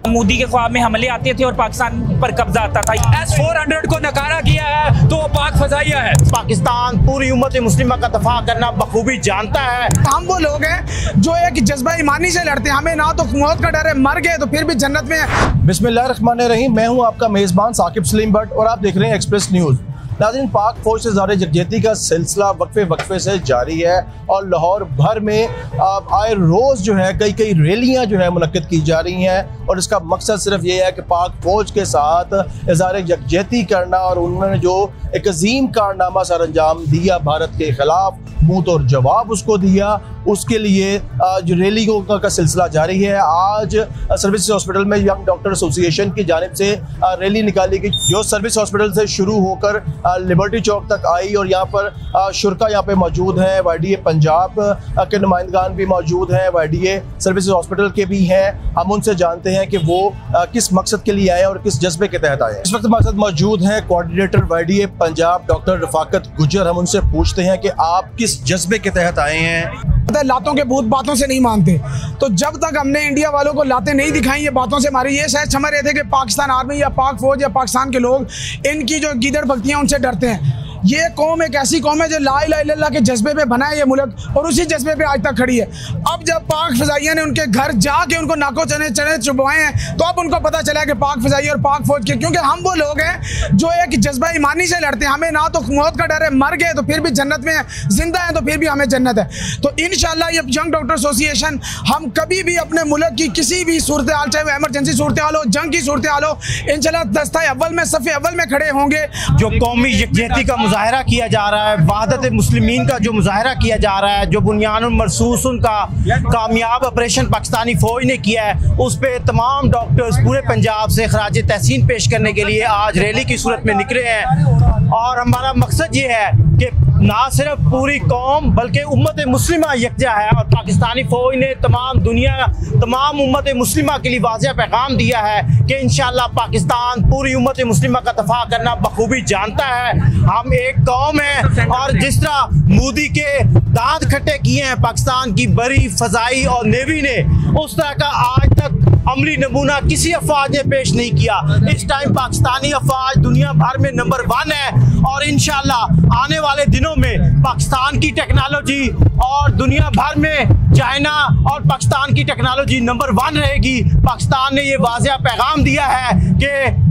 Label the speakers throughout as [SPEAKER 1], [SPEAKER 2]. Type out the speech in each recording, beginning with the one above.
[SPEAKER 1] मोदी के ख्वाब में हमले आते थे और पाकिस्तान पर कब्जा आता था।
[SPEAKER 2] S-400 को नकारा किया है तो वो पाक फजाइया है।
[SPEAKER 3] पाकिस्तान पूरी उम्मत मुस्लिमा का दफा करना बखूबी जानता है।
[SPEAKER 4] हम वो लोग हैं जो एक जज्बा ईमानी से लड़ते हैं, हमें ना तो मौत का डर है, मर गए तो फिर भी जन्नत में है।
[SPEAKER 5] बिस्मिल्लाहिर्रहमानिर्रहीम। मैं हूं आपका मेज़बान साकिब सलीम भट्ट और आप देख रहे हैं एक्सप्रेस न्यूज़। नाज़रीन, पाक फौज से ज़ाहिर यकजहती का सिलसिला वक्फे से जारी है और लाहौर भर में आए रोज़ जो है कई रैलियाँ जो है मुनक्किद की जा रही हैं और इसका मकसद सिर्फ ये है कि पाक फौज के साथ इज़हार यकजहती करना और उन्होंने जो एक अजीम कारनामा सर अंजाम दिया भारत के ख़िलाफ़, मुँह तोड़ जवाब उसको दिया, उसके लिए जो रैलियों का सिलसिला जारी है। आज सर्विस हॉस्पिटल में यंग डॉक्टर एसोसिएशन की जानिब से रैली निकाली गई जो सर्विस हॉस्पिटल से शुरू होकर लिबर्टी चौक तक आई और यहाँ पर शुरका यहाँ पे मौजूद हैं, YDA पंजाब के नुमाइंदगान भी मौजूद हैं, YDA सर्विस हॉस्पिटल के भी हैं। हम उनसे जानते हैं कि वो किस मकसद के लिए आए और किस जज्बे के तहत आए। इस वक्त मकसद मौजूद हैं coordinator YDA Punjab doctor Rafaqat गुजर। हम उनसे पूछते हैं कि आप किस जज्बे के तहत आए हैं।
[SPEAKER 4] लातों के भूत बातों से नहीं मानते, तो जब तक हमने इंडिया वालों को लातें नहीं दिखाई ये बातों से मारी, ये शायद समझ रहे थे कि पाकिस्तान आर्मी या पाक फौज या पाकिस्तान के लोग इनकी जो गीदड़ भक्तियां उनसे डरते हैं। ये कौम एक ऐसी कौम है जो ला इलाहा इल्लल्लाह के जज्बे पे बना है ये मुल्क और उसी जज्बे पे आज तक खड़ी है। अब जब पाक फजाइया ने उनके घर जाके उनको नाको चने चुभवाए हैं तो अब उनको पता चला है कि पाक फजाइया और पाक फौज के, क्योंकि हम वो लोग हैं जो एक जज्बा ईमानी से लड़ते हैं, हमें ना तो मौत का डर है, मर गए तो फिर भी जन्नत में है, जिंदा है तो फिर भी हमें जन्नत है। तो इंशाल्लाह ये यंग डॉक्टर एसोसिएशन हम कभी भी अपने मुल्क की किसी भी सूरत हाल, चाहे वो एमरजेंसी सूरत हाल हो, जंग की सूरत हाल हो, इंशाल्लाह दस्ता अव्वल में सफ़े अव्वल में खड़े होंगे।
[SPEAKER 3] जो कौमी यकजहती का मुजाहरा किया जा रहा है, वहदत मुस्लिमीन का जो मुजाहरा किया जा रहा है, जो बुनियानुल मरसूस उनका कामयाब ऑपरेशन पाकिस्तानी फौज ने किया है, उस पर तमाम डॉक्टर्स पूरे पंजाब से खराज तहसीन पेश करने के लिए आज रैली की सूरत में निकले हैं। और हमारा मकसद ये है कि ना सिर्फ पूरी कौम बल्कि उम्मत मुस्लिमा यकजा है और पाकिस्तानी फौज ने तमाम उम्मत मुस्लिमा के लिए वाज़ेह पैगाम दिया है कि इंशाअल्लाह पाकिस्तान पूरी उम्मत मुस्लिमा का दफा करना बखूबी जानता है। हम एक कौम है और जिस तरह मोदी के दांत खट्टे किए हैं पाकिस्तान की बड़ी फजाई और नेवी ने, उस तरह का आज तक अमली नमूना किसी अफवाज ने पेश नहीं किया। इस टाइम पाकिस्तानी अफवाज दुनिया भर में नंबर 1 है और इंशाअल्लाह आने वाले दिनों में पाकिस्तान की टेक्नोलॉजी और दुनिया भर में चाइना और पाकिस्तान की टेक्नोलॉजी नंबर 1 रहेगी। पाकिस्तान ने ये वाज़ेह पैगाम दिया है कि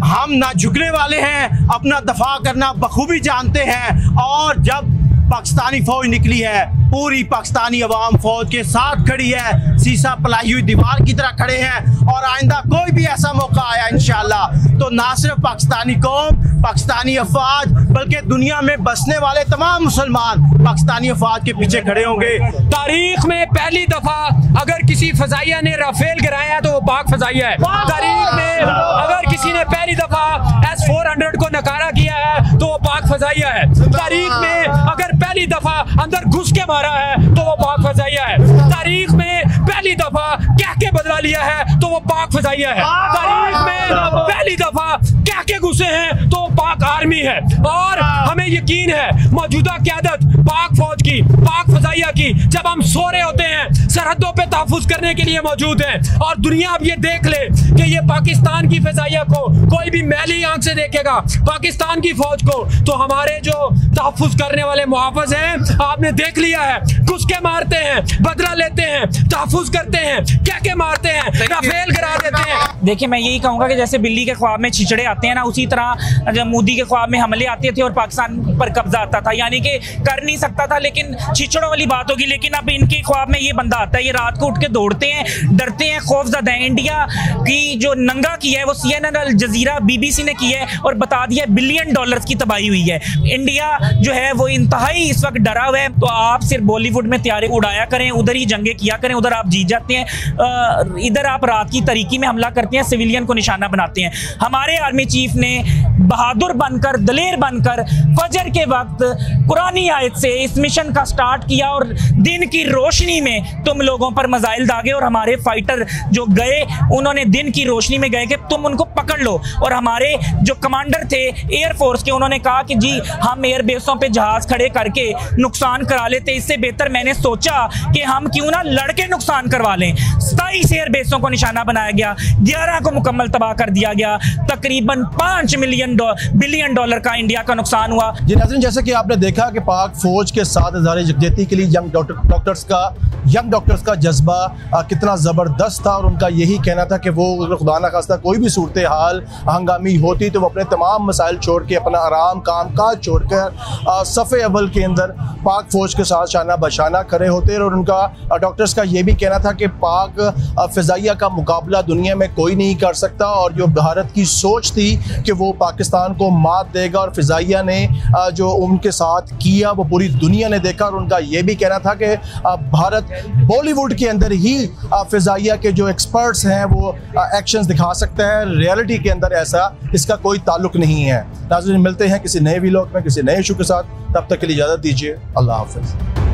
[SPEAKER 3] हम ना झुकने वाले हैं, अपना दफा करना बखूबी जानते हैं। और जब पाकिस्तानी फौज निकली है पूरी पाकिस्तानी अवाम फौज के साथ खड़ी है, सीसा पलाई हुई दीवार की तरह खड़े हैं। और आइंदा कोई भी ऐसा मौका आया इंशाअल्लाह तो ना सिर्फ पाकिस्तानी कौम, पाकिस्तानी अफवाज बल्कि दुनिया में बसने वाले तमाम मुसलमान पाकिस्तानी अफवाज के पीछे खड़े होंगे।
[SPEAKER 2] तारीख में पहली दफा अगर किसी फजाइया ने राफेल गिराया है तो वो पाक फजाइया है। तारीख में अगर किसी ने पहली दफा S-400 को नकारा किया है तो वो पाक फजाइया है। तारीख में अगर पहली दफा अंदर घुस के मारा है तो वो पाक फजाइया है। तारीख में पहली दफा कह के बदला लिया है तो वो पाक फजाइया है। तारीख में पहली दफा कह के घुसे हैं तो वो पाक आर्मी है। और हमें यकीन है मौजूदा क़यादत पाक फौज की, पाक फजाइया की, जब हम सो रहे होते हैं सरहदों पे तहफ़्फ़ुज़ करने के लिए मौजूद है। और दुनिया अब ये देख ले कि ये पाकिस्तान की फजाइया को कोई भी मैली आंख से देखेगा, पाकिस्तान की फौज को, तो हमारे जो तहफ़्फ़ुज़ करने वाले मुहाफ़िज़ हैं आपने देख लिया है, घुस के मारते हैं, बदला लेते हैं, तहफ़्फ़ुज़ करते हैं, क्या के मारते हैं, राफेल गिरा देते हैं।
[SPEAKER 1] देखिए, मैं यही कहूँगा कि जैसे बिल्ली के ख्वाब में छिचड़े आते हैं ना, उसी तरह जब मोदी के ख्वाब में हमले आते थे और पाकिस्तान पर कब्जा आता था, यानी कि कर नहीं सकता था लेकिन छिचड़ों वाली बात होगी। लेकिन अब इनके ख्वाब में ये बंदा आता है, ये रात को उठ के दौड़ते हैं, डरते हैं, खौफज़दा हैं। इंडिया की जो नंगा की है वो CNN, अल जज़ीरा, BBC ने की है और बता दिया $1 बिलियन की तबाही हुई है। इंडिया जो है वो इंतहाई इस वक्त डरा हुआ है। तो आप सिर्फ बॉलीवुड में तैयारी उड़ाया करें, उधर ही जंगे किया करें, उधर आप जीत जाते हैं। इधर आप रात की तरीकी में हमला करते हैं आते हैं सिविलियन को निशाना बनाते हैं। हमारे आर्मी चीफ ने बहादुर बनकर, दलेर बनकर फजर के वक्त कुरानी आयत से इस मिशन का स्टार्ट किया और दिन की रोशनी में तुम लोगों पर मिसाइल दागे और हमारे फाइटर जो गए उन्होंने दिन की रोशनी में गए कि तुम उनको पकड़ लो। और हमारे जो कमांडर थे एयरफोर्स के, उन्होंने कहा कि जी हम एयरबेसों पे जहाज खड़े करके नुकसान करा लेते, इससे बेहतर मैंने सोचा कि हम क्यों ना लड़के नुकसान करवा लें। 27 एयरबेसों को निशाना बनाया गया, 11 को मुकम्मल तबाह कर दिया गया। तकरीबन $5 बिलियन का इंडिया का नुकसान हुआ।
[SPEAKER 5] जी नाज़रीन, जैसे कि आपने देखा कि पाक फौज के साथ इज़हार यकजहती के लिए यंग डॉक्टर्स का जज्बा कितना ज़बरदस्त था। और उनका यही कहना था कि वो अगर खुदा न खास्ता कोई भी सूरत हाल हंगामी होती तो वो अपने तमाम मसाइल छोड़ के, अपना आराम काम काज छोड़ कर सफ़े अव्वल के अंदर पाक फौज के साथ शाना बशाना खड़े होते। और उनका डॉक्टर्स का ये भी कहना था कि पाक फ़िज़ाइया का मुकाबला दुनिया में कोई नहीं कर सकता। और जो भारत की सोच थी कि वो पाकिस्तान को मात देगा और फ़िज़ाइया ने जो उनके साथ किया वो पूरी दुनिया ने देखा। और उनका ये भी कहना था कि भारत बॉलीवुड के अंदर ही फ़िज़ाइया के जो एक्सपर्ट्स हैं वो एक्शंस दिखा सकता है, रियलिटी के अंदर ऐसा इसका कोई ताल्लुक नहीं है। नाज़रीन, मिलते हैं किसी नए व्लॉग में किसी नए इशू के साथ, तब तक के लिए इजाज़त दीजिए। अल्लाह हाफ़िज़।